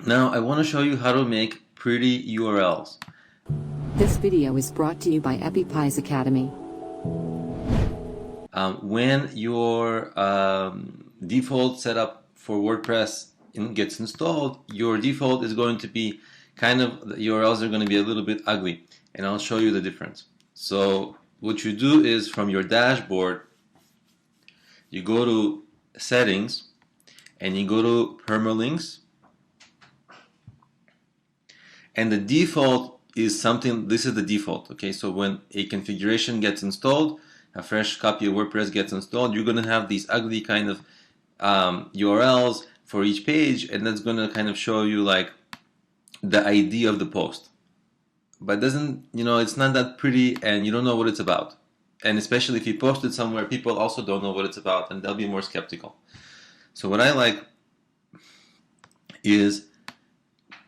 Now I want to show you how to make pretty URLs. This video is brought to you by EpiPies Academy. When your default setup for WordPress gets installed, your default is going to be the URLs are going to be a little bit ugly, and I'll show you the difference. So what you do is from your dashboard, you go to settings and you go to permalinks, and the default is something, this is the default, okay? So when a configuration gets installed, a fresh copy of WordPress gets installed, you're going to have these ugly kind of URLs for each page, and that's going to kind of show you like the ID of the post. But doesn't, it's not that pretty, and you don't know what it's about. And especially if you post it somewhere, people also don't know what it's about, and they'll be more skeptical. So what I like is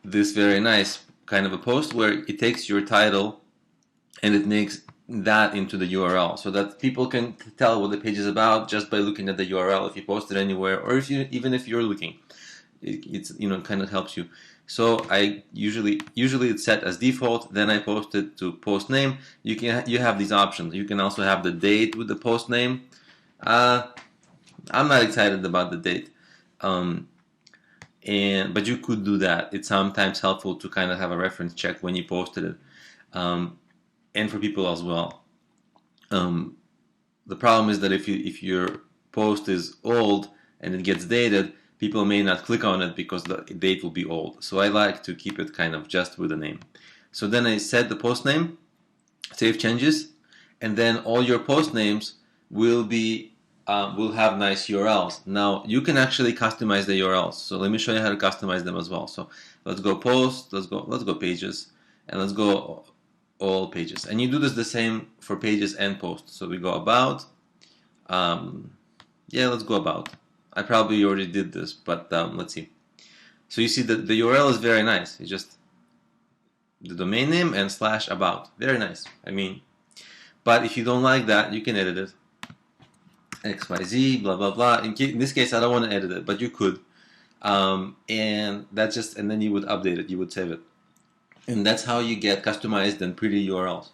this very nice kind of a post where it takes your title and it makes that into the URL, so that people can tell what the page is about just by looking at the URL. If you post it anywhere, or even if you're looking, it's kind of helps you. So I usually it's set as default. Then I post it to post name. You have these options. You can also have the date with the post name. I'm not excited about the date. But you could do that. It's sometimes helpful to kind of have a reference check when you posted it, and for people as well. The problem is that if your post is old and it gets dated, people may not click on it because the date will be old. So I like to keep it kind of just with the name. So then I set the post name, save changes, and then all your post names will have nice URLs. Now you can actually customize the URLs. So let me show you how to customize them as well. So let's go post, let's go pages, and let's go all pages. And you do this the same for pages and posts. So we go about. Let's go about. I probably already did this, but let's see. So you see that the URL is very nice. It's just the domain name and /about. Very nice. But if you don't like that, you can edit it. XYZ, blah blah blah. In this case, I don't want to edit it, but you could, and then you would update it, you would save it, and that's how you get customized and pretty URLs.